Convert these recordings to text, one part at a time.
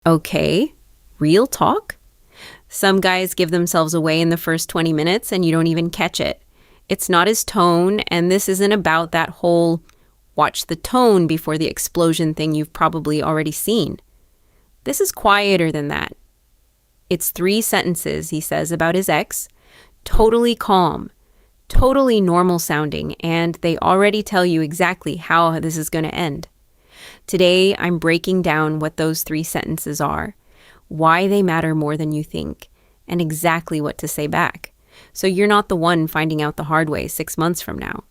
Okay, real talk? Some guys give themselves away in the first 20 minutes and you don't even catch it. It's not his tone, and this isn't about that whole watch the tone before the explosion thing you've probably already seen. This is quieter than that. It's 3 sentences he says about his ex, totally calm, totally normal sounding, and they already tell you exactly how this is going to end. Today, I'm breaking down what those 3 sentences are, why they matter more than you think, and exactly what to say back. So you're not the one finding out the hard way 6 months from now.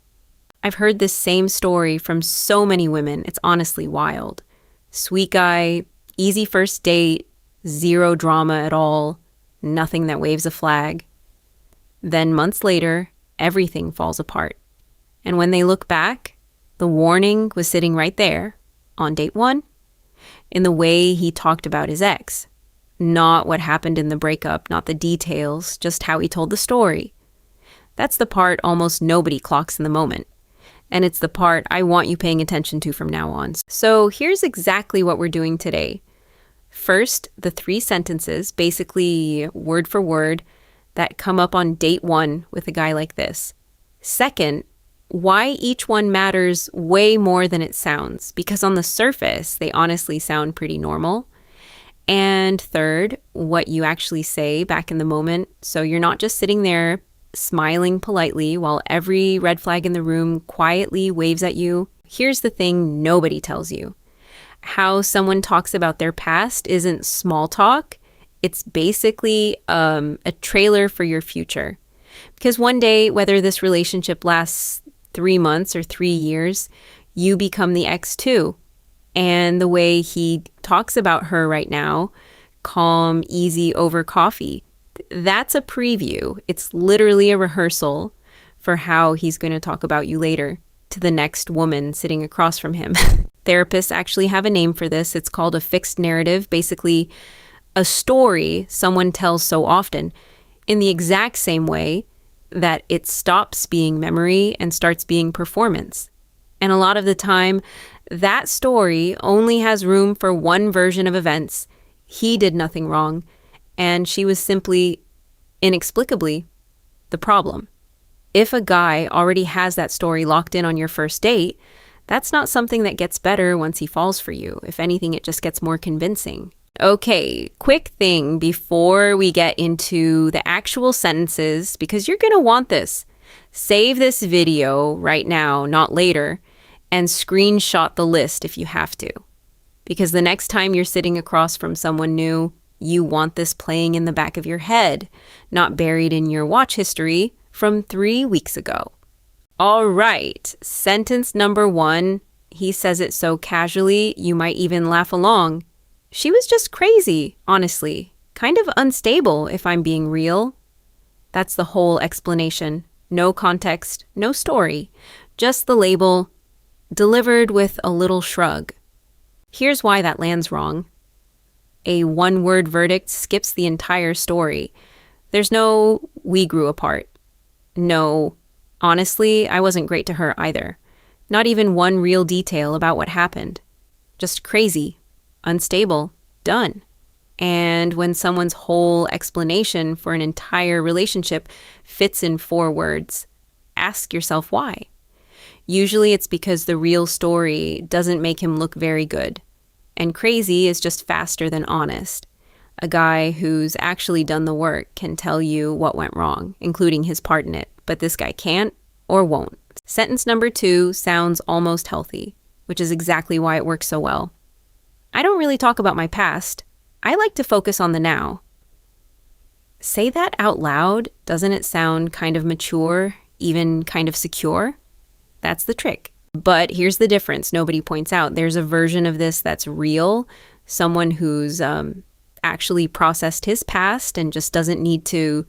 I've heard this same story from so many women, it's honestly wild. Sweet guy, easy first date, 0 drama at all, nothing that waves a flag. Then months later, everything falls apart. And when they look back, the warning was sitting right there, on date 1, in the way he talked about his ex. Not what happened in the breakup, not the details, just how he told the story. That's the part almost nobody clocks in the moment. And it's the part I want you paying attention to from now on. So here's exactly what we're doing today. First, the 3 sentences, basically word for word, that come up on date 1 with a guy like this. Second, why each one matters way more than it sounds, because on the surface, they honestly sound pretty normal. And third, what you actually say back in the moment, so you're not just sitting there smiling politely while every red flag in the room quietly waves at you. Here's the thing nobody tells you. How someone talks about their past isn't small talk. It's basically a trailer for your future. Because one day, whether this relationship lasts 3 months or 3 years, you become the ex too. And the way he talks about her right now, calm, easy over coffee, that's a preview. It's literally a rehearsal for how he's going to talk about you later to the next woman sitting across from him. Therapists actually have a name for this. It's called a fixed narrative, basically a story someone tells so often in the exact same way that it stops being memory and starts being performance. And a lot of the time, that story only has room for one version of events. He did nothing wrong, and she was simply, inexplicably, the problem. If a guy already has that story locked in on your first date, that's not something that gets better once he falls for you. If anything, it just gets more convincing. Okay, quick thing before we get into the actual sentences, because you're going to want this. Save this video right now, not later, and screenshot the list if you have to. Because the next time you're sitting across from someone new, you want this playing in the back of your head, not buried in your watch history from 3 weeks ago. All right, sentence number 1, he says it so casually, you might even laugh along. She was just crazy, honestly. Kind of unstable, if I'm being real. That's the whole explanation. No context, no story. Just the label, delivered with a little shrug. Here's why that lands wrong. A one-word verdict skips the entire story. There's no, we grew apart. No, honestly, I wasn't great to her either. Not even one real detail about what happened. Just crazy, unstable, done. And when someone's whole explanation for an entire relationship fits in 4 words, ask yourself why. Usually it's because the real story doesn't make him look very good. And crazy is just faster than honest. A guy who's actually done the work can tell you what went wrong, including his part in it. But this guy can't or won't. Sentence number 2 sounds almost healthy, which is exactly why it works so well. I don't really talk about my past. I like to focus on the now. Say that out loud. Doesn't it sound kind of mature, even kind of secure? That's the trick. But here's the difference nobody points out. There's a version of this that's real, someone who's actually processed his past and just doesn't need to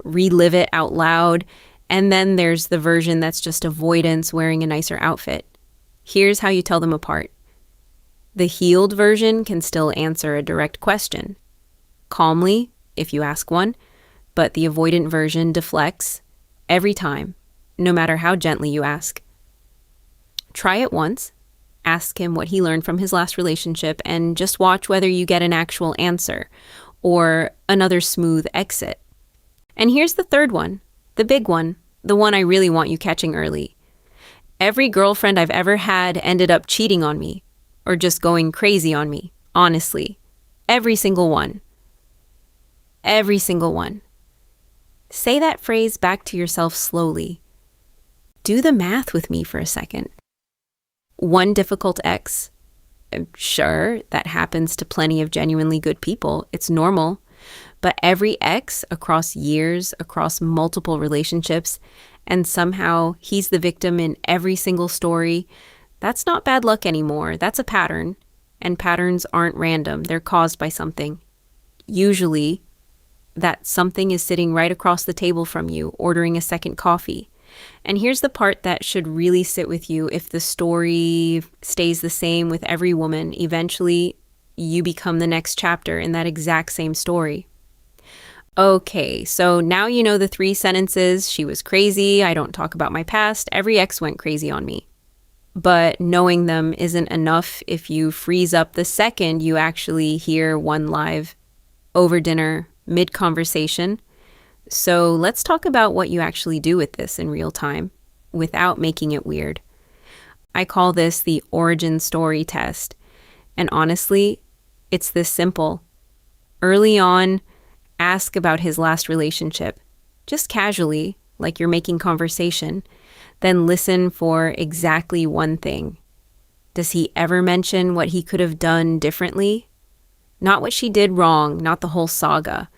relive it out loud. And then there's the version that's just avoidance, wearing a nicer outfit. Here's how you tell them apart. The healed version can still answer a direct question, calmly, if you ask one, but the avoidant version deflects every time, no matter how gently you ask. Try it once, Ask him what he learned from his last relationship and just watch whether you get an actual answer or another smooth exit. And here's the third one, the big one, the one I really want you catching early. Every girlfriend I've ever had ended up cheating on me or just going crazy on me, honestly. Every single one. Every single one. Say that phrase back to yourself slowly. Do the math with me for a second. One difficult ex. Sure, that happens to plenty of genuinely good people. It's normal. But every ex across years, across multiple relationships, and somehow he's the victim in every single story, that's not bad luck anymore. That's a pattern. And patterns aren't random. They're caused by something. Usually, that something is sitting right across the table from you, ordering a second coffee. And here's the part that should really sit with you. If the story stays the same with every woman, eventually you become the next chapter in that exact same story. Okay, so now you know the 3 sentences. She was crazy. I don't talk about my past. Every ex went crazy on me. But knowing them isn't enough if you freeze up the second you actually hear one live over dinner, mid-conversation. So let's talk about what you actually do with this in real time without making it weird. I call this the origin story test. And honestly, it's this simple. Early on, ask about his last relationship, just casually, like you're making conversation. Then listen for exactly one thing. Does he ever mention what he could have done differently? Not what she did wrong, not the whole saga.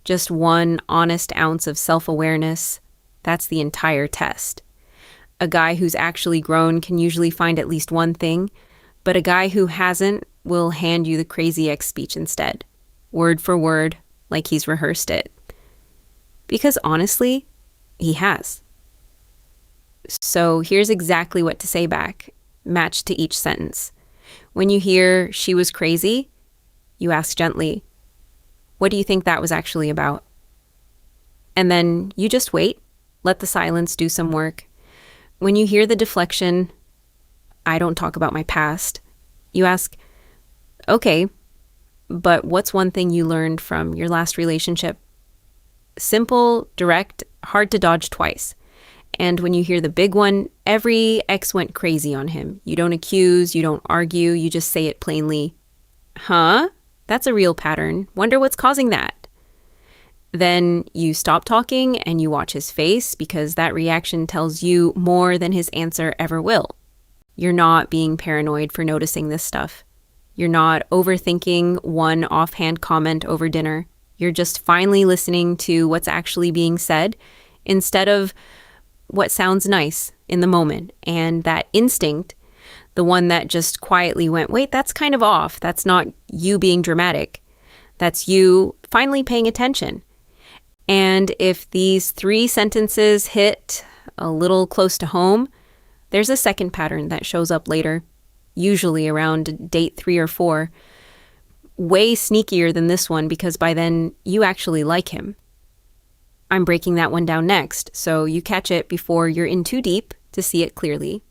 Just one honest ounce of self-awareness. That's the entire test. A guy who's actually grown can usually find at least one thing, but a guy who hasn't will hand you the crazy ex speech instead, word for word, like he's rehearsed it. Because honestly, he has. So here's exactly what to say back, matched to each sentence. When you hear she was crazy, you ask gently, what do you think that was actually about? And then you just wait, let the silence do some work. When you hear the deflection, I don't talk about my past, you ask, okay, but what's one thing you learned from your last relationship? Simple, direct, hard to dodge twice. And when you hear the big one, every ex went crazy on him. You don't accuse, you don't argue, you just say it plainly. Huh? That's a real pattern. Wonder what's causing that. Then you stop talking and you watch his face because that reaction tells you more than his answer ever will. You're not being paranoid for noticing this stuff. You're not overthinking one offhand comment over dinner. You're just finally listening to what's actually being said instead of what sounds nice in the moment. And that instinct, the one that just quietly went, wait, that's kind of off. That's not you being dramatic. That's you finally paying attention. And if these 3 sentences hit a little close to home, there's a second pattern that shows up later, usually around date 3 or 4. Way sneakier than this one because by then you actually like him. I'm breaking that one down next, so you catch it before you're in too deep to see it clearly.